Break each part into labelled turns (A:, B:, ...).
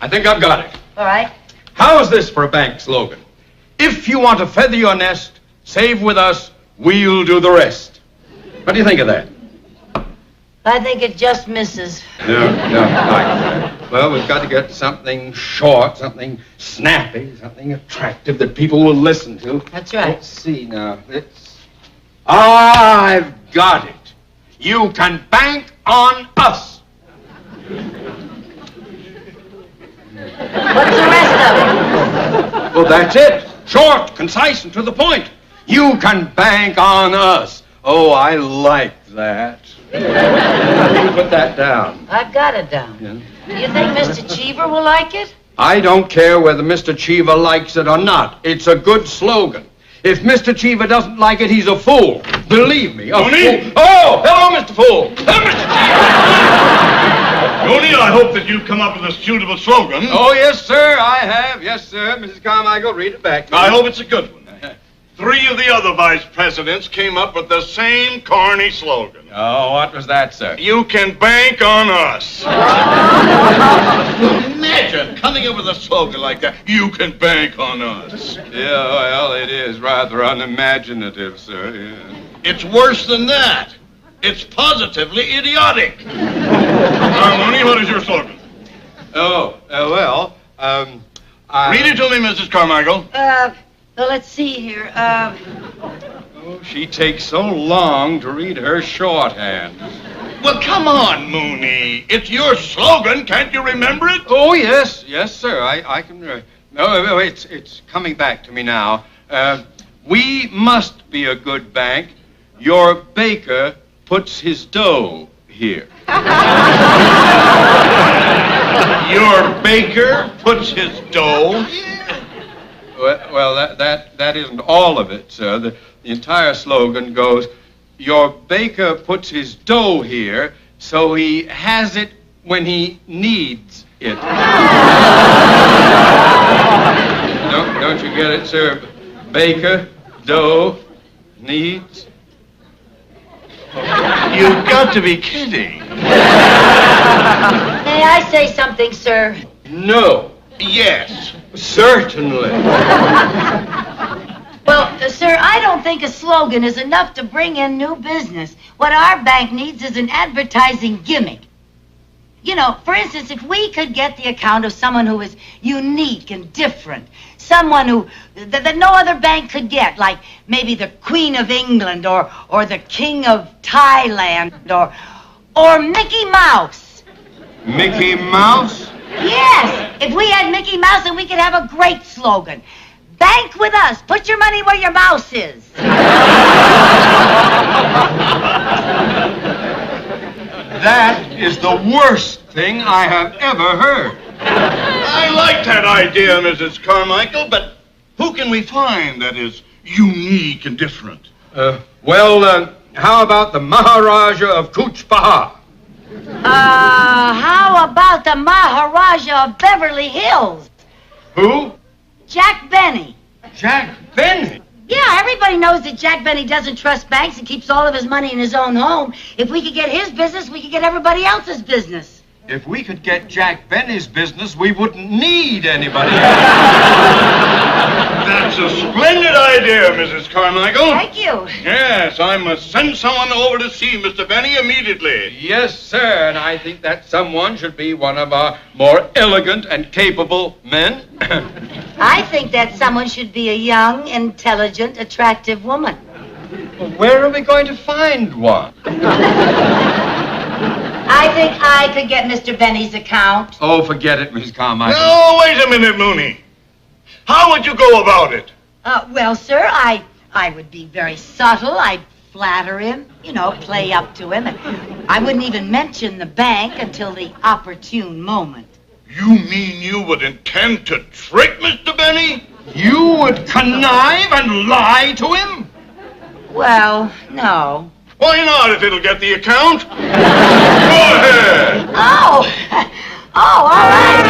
A: I think I've got it.
B: All right.
A: How's this for a bank slogan? If you want to feather your nest, save with us, we'll do the rest. What do you think of that?
B: I think it just misses.
A: No, right. Well, we've got to get something short, something snappy, something attractive that people will listen to.
B: That's right.
A: Let's see now. I've got it. You can bank on us.
B: What's the rest of it?
A: Well, that's it. Short, concise, and to the point. You can bank on us. Oh, I like that. You put that down.
B: I've got it down.
A: Yeah.
B: Do you think Mr. Cheever will like it?
A: I don't care whether Mr. Cheever likes it or not. It's a good slogan. If Mr. Cheever doesn't like it, he's a fool. Believe me, a fool. Oh, hello, Mr. Fool. Hello, Mr. Cheever.
C: Tony, I hope that you've come up with a suitable slogan.
A: Oh, yes, sir, I have. Yes, sir. Mrs. Carmichael, read it back.
C: I hope it's a good one. 3 of the other vice presidents came up with the same corny slogan.
A: Oh, what was that, sir?
C: You can bank on us. Imagine coming up with a slogan like that. You can bank on us.
A: Yeah, well, it is rather unimaginative, sir. Yeah.
C: It's worse than that. It's positively idiotic. Mooney, what is your slogan? Read it to me, Mrs. Carmichael.
B: Well, let's see here.
A: Oh, she takes so long to read her shorthand.
C: Well, come on, Mooney. It's your slogan. Can't you remember it?
A: Oh, yes. Yes, sir. I can... No, it's coming back to me now. We must be a good bank. Your baker puts his dough here.
C: Your baker puts his dough here?
A: Well, that isn't all of it, sir. The entire slogan goes, your baker puts his dough here, so he has it when he needs it. Don't you get it, sir? Baker, dough, needs.
C: You've got to be kidding.
B: May I say something, sir?
A: No.
C: Yes.
A: Certainly.
B: Well, sir, I don't think a slogan is enough to bring in new business. What our bank needs is an advertising gimmick. You know, for instance, if we could get the account of someone who is unique and different, someone who that no other bank could get, like maybe the Queen of England or the King of Thailand or Mickey Mouse.
A: Mickey Mouse?
B: Yes, if we had Mickey Mouse, then we could have a great slogan. Bank with us. Put your money where your mouse is.
A: That is the worst thing I have ever heard.
C: I like that idea, Mrs. Carmichael, but who can we find that is unique and different?
A: How about the Maharaja of Cooch Bahar?
B: How about the Maharaja of Beverly Hills?
A: Who?
B: Jack Benny.
A: Jack Benny?
B: Yeah, everybody knows that Jack Benny doesn't trust banks and keeps all of his money in his own home. If we could get his business, we could get everybody else's business.
A: If we could get Jack Benny's business, we wouldn't need anybody.
C: That's a splendid idea, Mrs. Carmichael.
B: Thank you.
C: Yes, I must send someone over to see Mr. Benny immediately.
A: Yes, sir, and I think that someone should be one of our more elegant and capable men.
B: I think that someone should be a young, intelligent, attractive woman.
A: Well, where are we going to find one?
B: I think I could get Mr. Benny's account.
A: Oh, forget it, Mrs. Carmichael.
C: No, wait a minute, Mooney. How would you go about it?
B: Well, sir, I would be very subtle. I'd flatter him, play up to him. And I wouldn't even mention the bank until the opportune moment.
C: You mean you would intend to trick Mr. Benny?
A: You would connive and lie to him?
B: Well, no.
C: Why not, if it'll get the account? Go ahead.
B: Oh, all right.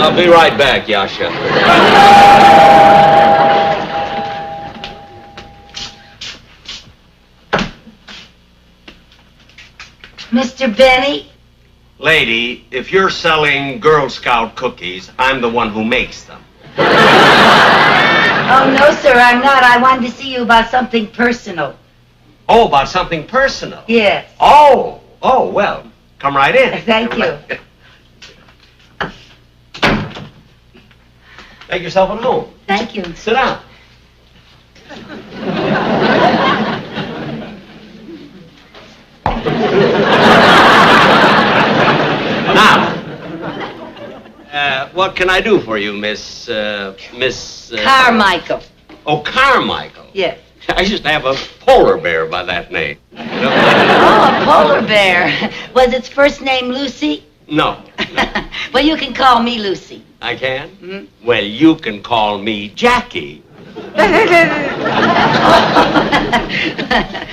D: I'll be right back, Yasha.
B: Mr. Benny?
D: Lady, if you're selling Girl Scout cookies, I'm the one who makes them.
B: Oh, no, sir, I'm not. I wanted to see you about something personal.
D: Oh, about something personal?
B: Yes.
D: Oh, well, come right in.
B: Thank you.
D: Make yourself at home.
B: Thank you.
D: Sit down. Now, what can I do for you, Miss...
B: Carmichael.
D: Oh, Carmichael.
B: Yes.
D: I used to have a polar bear by that name.
B: Oh, a polar bear. Was its first name Lucy?
D: No.
B: Well, you can call me Lucy.
D: I can?
B: Mm-hmm.
D: Well, you can call me Jackie.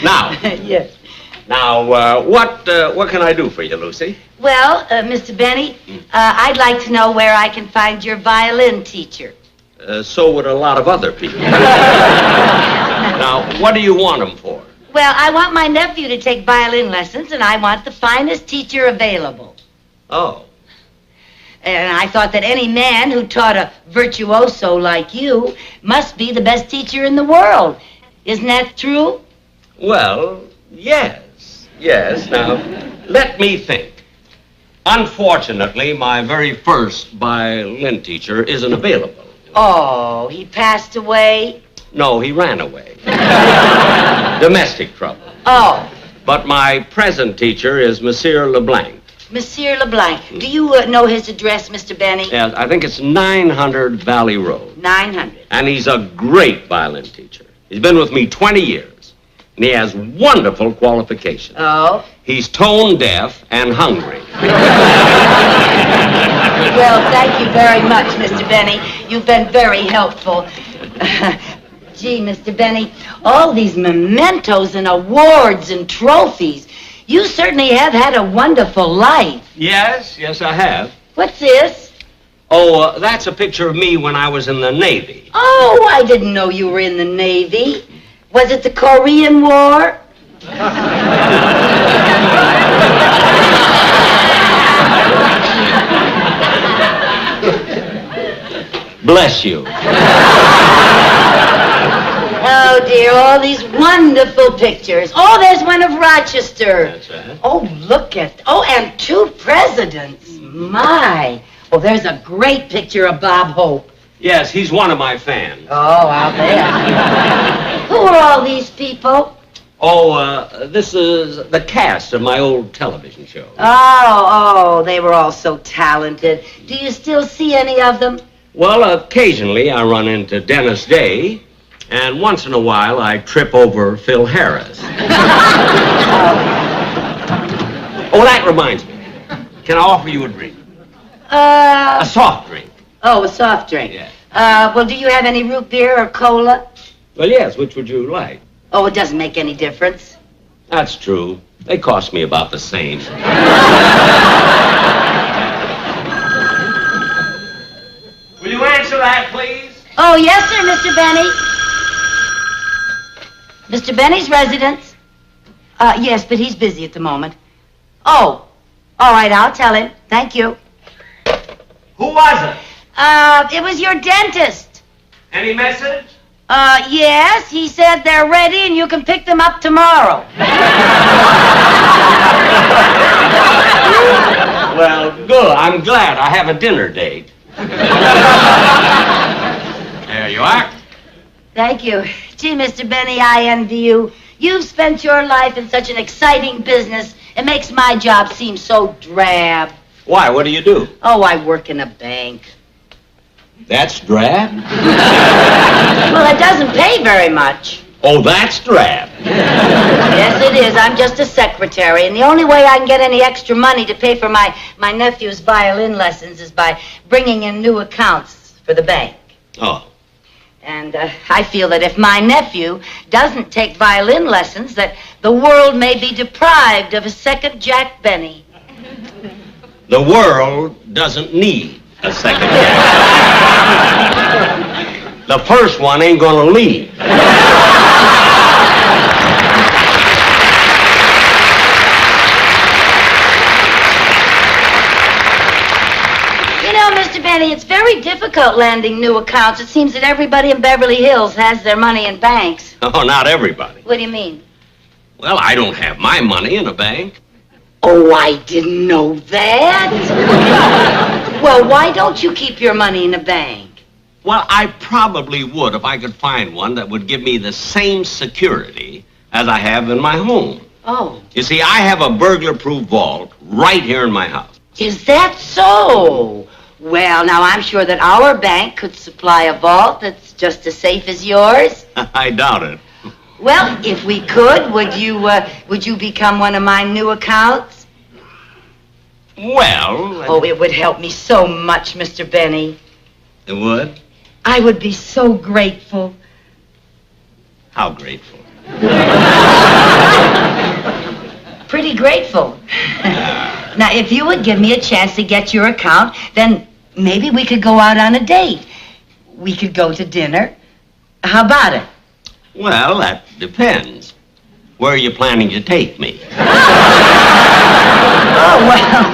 D: Now.
B: Yes.
D: Now, what can I do for you, Lucy?
B: Well, Mr. Benny, I'd like to know where I can find your violin teacher.
D: So would a lot of other people. Now, what do you want them for?
B: Well, I want my nephew to take violin lessons, and I want the finest teacher available.
D: Oh.
B: And I thought that any man who taught a virtuoso like you must be the best teacher in the world. Isn't that true?
D: Well, yes. Yes. Now, let me think. Unfortunately, my very first violin teacher isn't available.
B: Oh, he passed away?
D: No, he ran away. Domestic trouble.
B: Oh.
D: But my present teacher is Monsieur LeBlanc.
B: Monsieur LeBlanc. Do you know his address, Mr. Benny?
D: Yes, I think it's 900 Valley Road.
B: 900.
D: And he's a great violin teacher. He's been with me 20 years. And he has wonderful qualifications.
B: Oh?
D: He's tone deaf and hungry.
B: Well, thank you very much, Mr. Benny. You've been very helpful. Gee, Mr. Benny, all these mementos and awards and trophies. You certainly have had a wonderful life.
D: Yes, I have.
B: What's this?
D: Oh, that's a picture of me when I was in the Navy.
B: Oh, I didn't know you were in the Navy. Was it the Korean War?
D: Bless you.
B: Oh, dear, all these wonderful pictures. Oh, there's one of Rochester.
D: That's right.
B: Oh, look at... Oh, and 2 presidents. My. Oh, there's a great picture of Bob Hope.
D: Yes, he's one of my fans.
B: Oh, I'll bet. Who are all these people?
D: Oh, this is the cast of my old television show.
B: Oh, they were all so talented. Do you still see any of them?
D: Well, occasionally I run into Dennis Day, and once in a while I trip over Phil Harris. Oh, that reminds me. Can I offer you a drink? A soft drink.
B: Oh, a soft drink.
D: Yeah.
B: Well, do you have any root beer or cola?
D: Well, yes, which would you like?
B: Oh, it doesn't make any difference.
D: That's true. They cost me about the same. Will you answer that, please?
B: Oh, yes, sir, Mr. Benny. Mr. Benny's residence? Yes, but he's busy at the moment. Oh, all right, I'll tell him. Thank you.
D: Who was it?
B: It was your dentist.
D: Any message?
B: Yes, he said they're ready and you can pick them up tomorrow.
D: Well, good. I'm glad I have a dinner date. There you are.
B: Thank you. Gee, Mr. Benny, I envy you. You've spent your life in such an exciting business. It makes my job seem so drab.
D: Why? What do you do?
B: Oh, I work in a bank.
D: That's drab?
B: Well, it doesn't pay very much.
D: Oh, that's drab.
B: Yes, it is. I'm just a secretary, and the only way I can get any extra money to pay for my nephew's violin lessons is by bringing in new accounts for the bank.
D: Oh.
B: And I feel that if my nephew doesn't take violin lessons, that the world may be deprived of a second Jack Benny.
D: The world doesn't need a second guess. The first one ain't gonna leave.
B: Mr. Benny, it's very difficult landing new accounts. It seems that everybody in Beverly Hills has their money in banks.
D: Oh, not everybody.
B: What do you mean?
D: Well, I don't have my money in a bank.
B: Oh, I didn't know that. Well, why don't you keep your money in a bank?
D: Well, I probably would if I could find one that would give me the same security as I have in my home.
B: Oh.
D: You see, I have a burglar-proof vault right here in my house.
B: Is that so? Well, now, I'm sure that our bank could supply a vault that's just as safe as yours.
D: I doubt it.
B: Well, if we could, would you become one of my new accounts?
D: Well...
B: Oh, it would help me so much, Mr. Benny.
D: It would?
B: I would be so grateful.
D: How grateful?
B: Pretty grateful. Now, if you would give me a chance to get your account, then maybe we could go out on a date. We could go to dinner. How about it?
D: Well, that depends. Where are you planning to take me?
B: Oh, well,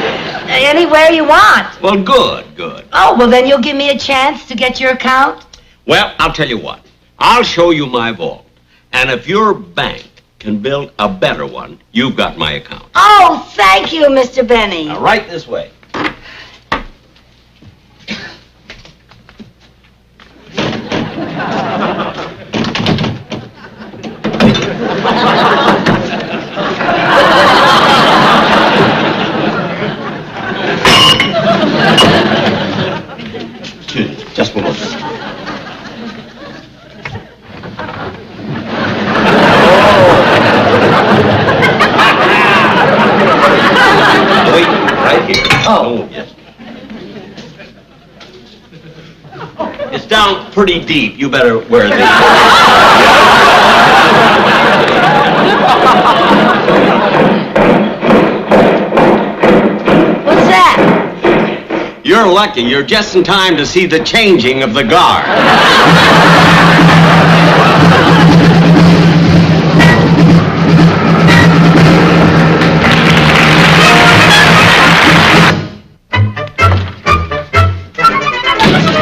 B: anywhere you want.
D: Well, good.
B: Oh, well, then you'll give me a chance to get your account?
D: Well, I'll tell you what. I'll show you my vault. And if your bank can build a better one, you've got my account.
B: Oh, thank you, Mr. Benny.
D: Now, right this way. Just one more. Wait, right here. Oh, yes. It's down pretty deep. You better wear this.
B: What's that?
D: You're lucky. You're just in time to see the changing of the guard.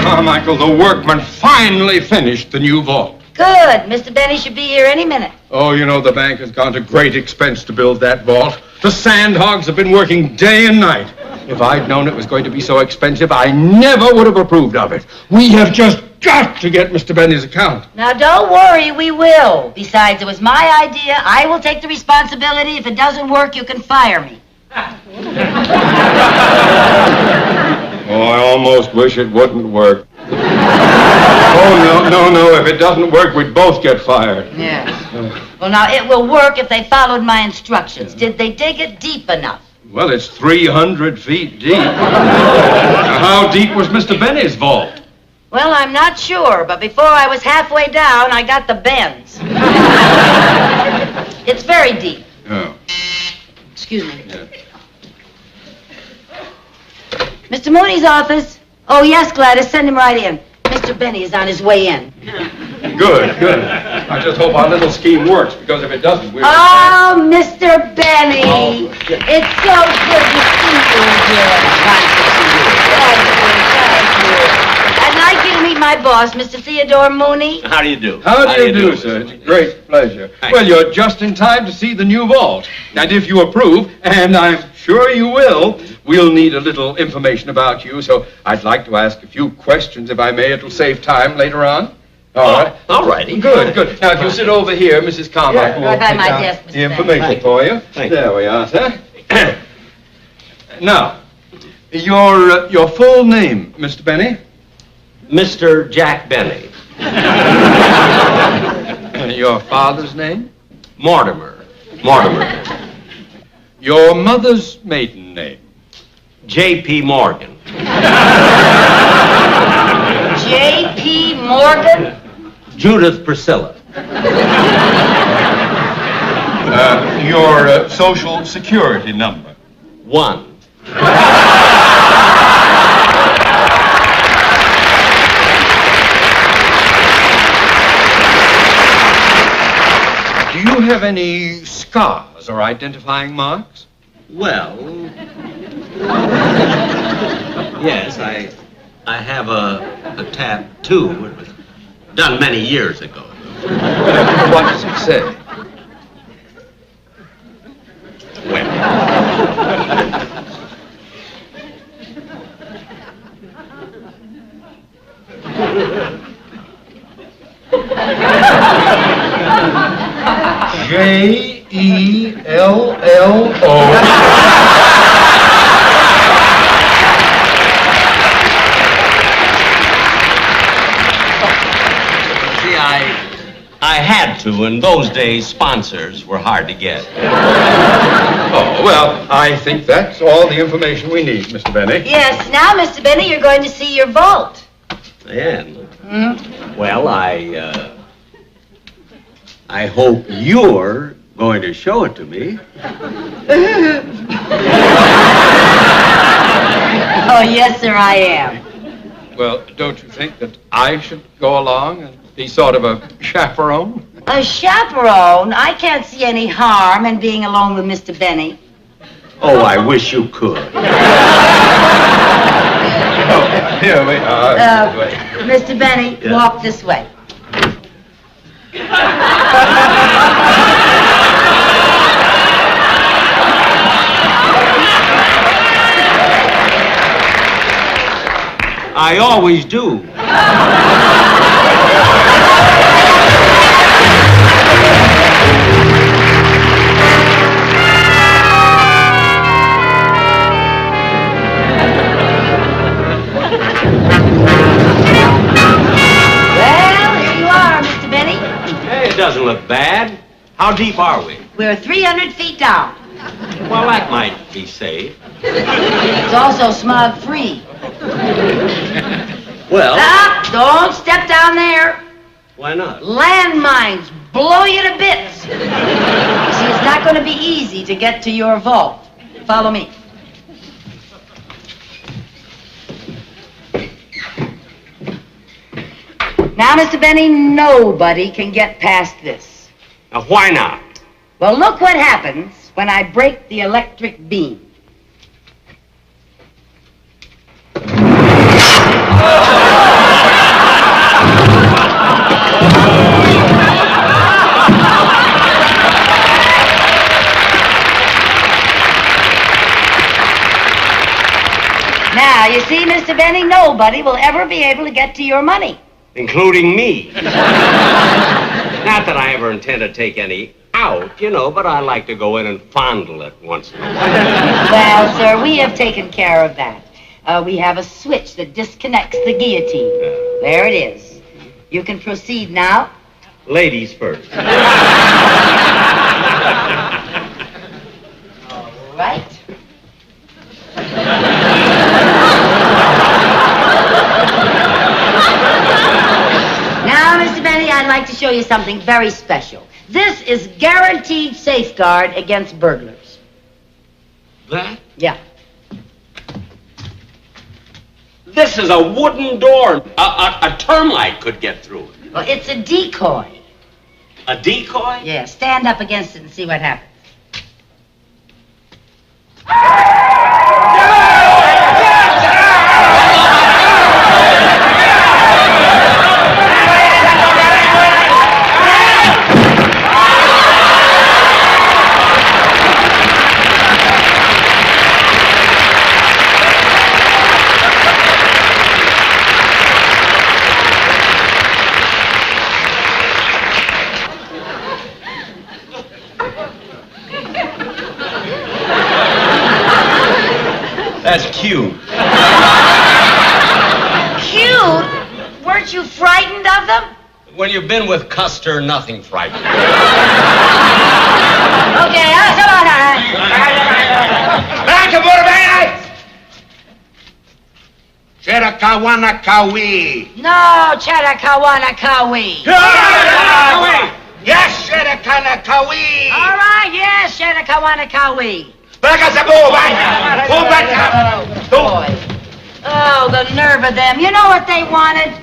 A: Carmichael, the workman finally finished the new vault.
B: Good. Mr. Benny should be here any minute.
A: Oh, you know, the bank has gone to great expense to build that vault. The sandhogs have been working day and night. If I'd known it was going to be so expensive, I never would have approved of it. We have just got to get Mr. Benny's account.
B: Now, don't worry, we will. Besides, it was my idea. I will take the responsibility. If it doesn't work, you can fire me.
A: Oh, I almost wish it wouldn't work. Oh, no. If it doesn't work, we'd both get fired.
B: Yeah. Well, now, it will work if they followed my instructions. Did they dig it deep enough?
A: Well, it's 300 feet deep. Now, how deep was Mr. Benny's vault?
B: Well, I'm not sure, but before I was halfway down, I got the bends. It's very deep.
A: Oh.
B: Excuse me.
A: Yeah.
B: Mr. Mooney's office. Oh, yes, Gladys, send him right in. Mr. Benny is on his way in.
A: Good. I just hope our little scheme works, because if it doesn't, we'll...
B: Oh, Mr. Benny. Oh. It's so good to see you again. Nice to see you. Thank you. I'd like you to meet my boss, Mr. Theodore Mooney.
D: How do you do?
A: How do you do, sir? It's a great pleasure.
D: Thanks.
A: Well, you're just in time to see the new vault. And if you approve, and I'm sure you will, we'll need a little information about you, so I'd like to ask a few questions, if I may. It'll save time later on. All right.
D: All righty.
A: Good. Now, if you sit over here, Mrs. Carmichael
B: right
A: will
B: by
A: take
B: my
A: down
B: desk, Mr.
A: the information for you.
D: Thank you.
A: There we are, sir. Now, your full name, Mr. Benny?
D: Mr. Jack Benny.
A: Your father's name?
D: Mortimer.
A: Your mother's maiden name?
D: J.P. Morgan.
B: J.P. Morgan?
D: Judith Priscilla.
A: Your social security number?
D: 1.
A: you have any scars or identifying marks?
D: Well, yes, I have a tattoo. It was done many years ago.
A: What does it say? Jello.
D: See, I had to. In those days, sponsors were hard to get.
A: Oh, well, I think that's all the information we need, Mr. Benny.
B: Yes, now, Mr. Benny, you're going to see your vault.
D: I am. Well, I hope you're going to show it to me.
B: Oh, yes, sir, I am.
A: Well, don't you think that I should go along and be sort of a chaperone?
B: A chaperone? I can't see any harm in being alone with Mr. Benny.
D: Oh, I wish you could.
A: Here we are.
B: Mr. Benny,
D: Yeah.
B: walk this way.
D: I always do.
B: Well, here you are, Mr. Benny.
D: Hey, it doesn't look bad. How deep are we?
B: We're 300 feet down.
D: Well, that might be safe.
B: It's also smog-free.
D: Well,
B: Don't step down there.
D: why not?
B: Landmines blow you to bits. You see, it's not going to be easy to get to your vault. Follow me. Now, Mr. Benny, nobody can get past this.
D: Now, why not?
B: Well, look what happens when I break the electric beam. Now, you see, Mr. Benny, nobody will ever be able to get to your money.
D: Including me. Not that I ever intend to take any out, but I like to go in and fondle it once in a while.
B: Well, sir, we have taken care of that. We have a switch that disconnects the guillotine. There it is. You can proceed now.
D: Ladies first.
B: All right. Now, Mr. Benny, I'd like to show you something very special. This is guaranteed safeguard against burglars.
D: That?
B: Yeah.
D: This is a wooden door. A termite could get through it.
B: Well, it's a decoy.
D: A decoy?
B: Yeah, stand up against it and see what happens.
D: That's cute.
B: Cute? Weren't you frightened of them?
D: When you've been with Custer, nothing frightening.
B: Okay, come on.
C: Cherakawanakawi.
B: No, Chattakawanakawi.
C: Yes, Cherakawanakawi.
B: All right, yes, Chattakawanakawi.
C: Boy.
B: Oh, the nerve of them. You know what they wanted?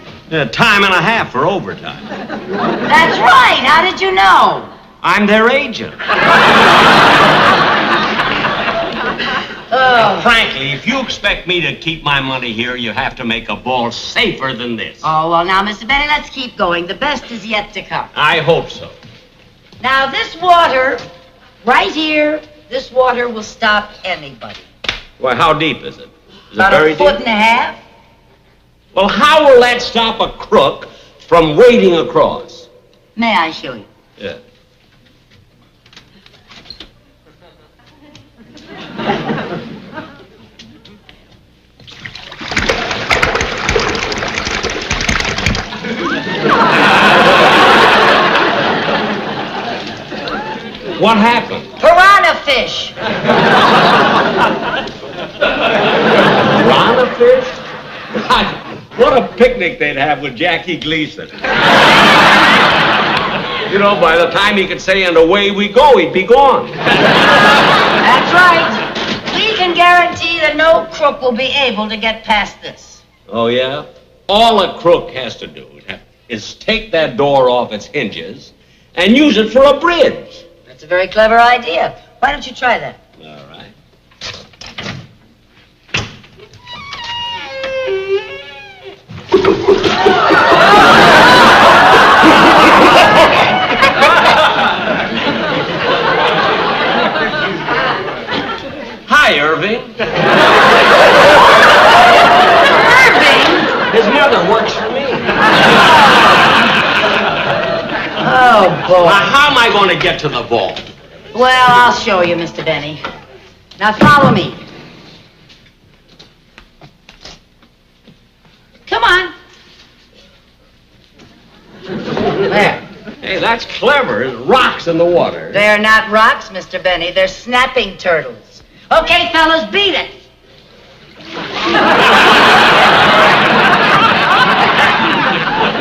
D: Time and a half for overtime.
B: That's right. How did you know?
D: I'm their agent. Frankly, if you expect me to keep my money here, you have to make a vault safer than this.
B: Oh, well, now, Mr. Benny, let's keep going. The best is yet to come.
D: I hope so.
B: Now, this water, right here, this water will stop anybody.
D: Well, how deep is it? Is
B: About
D: it very
B: a foot
D: deep?
B: and a half.
D: Well, how will that stop a crook from wading across?
B: May I show you?
D: Yeah. What happened?
B: Piranha fish.
D: Piranha fish? What a picnic they'd have with Jackie Gleason. You know, by the time he could say, and away we go, he'd be gone.
B: That's right. We can guarantee that no crook will be able to get past this.
D: Oh, yeah? All a crook has to do is take that door off its hinges and use it for a bridge.
B: That's a very clever idea. Why don't you try that?
D: All right. Hi, Irving.
B: Irving?
D: His mother works for me.
B: Oh, boy.
D: Now, how am I going to get to the vault?
B: Well, I'll show you, Mr. Benny. Now, follow me. Come on. There.
D: Hey, that's clever. There's rocks in the water.
B: They're not rocks, Mr. Benny. They're snapping turtles. Okay, fellas, beat it.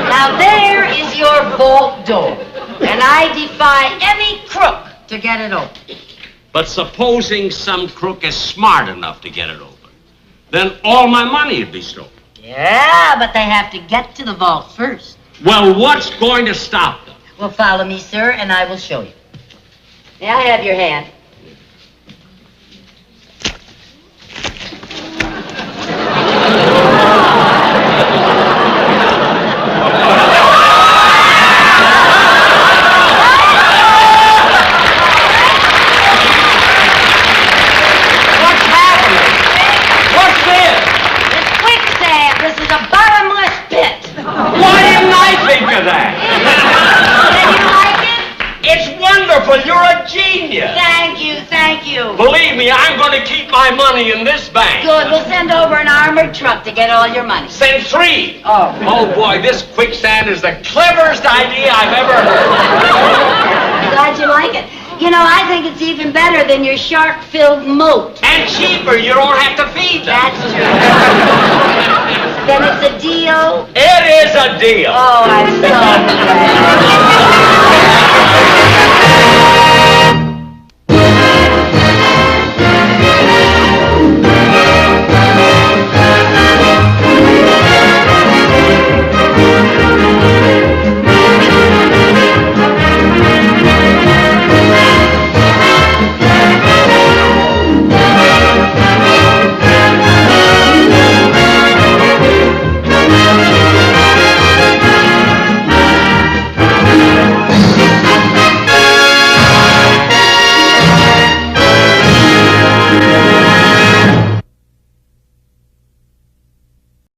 B: Now, there is your vault door. And I defy any crook to get it open.
D: But supposing some crook is smart enough to get it open, then all my money would be stolen.
B: Yeah, but they have to get to the vault first.
D: Well, what's going to stop them?
B: Well, follow me, sir, and I will show you. May I have your hand?
D: Believe me, I'm going to keep my money in this bank.
B: Good. We'll send over an armored truck to get all your money.
D: Send 3.
B: Oh.
D: Oh, boy, this quicksand is the cleverest idea I've ever heard.
B: I'm glad you like it. You know, I think it's even better than your shark-filled moat.
D: And cheaper. You don't have to feed them.
B: That's true. Then it's a deal?
D: It is a deal.
B: Oh, I'm so glad.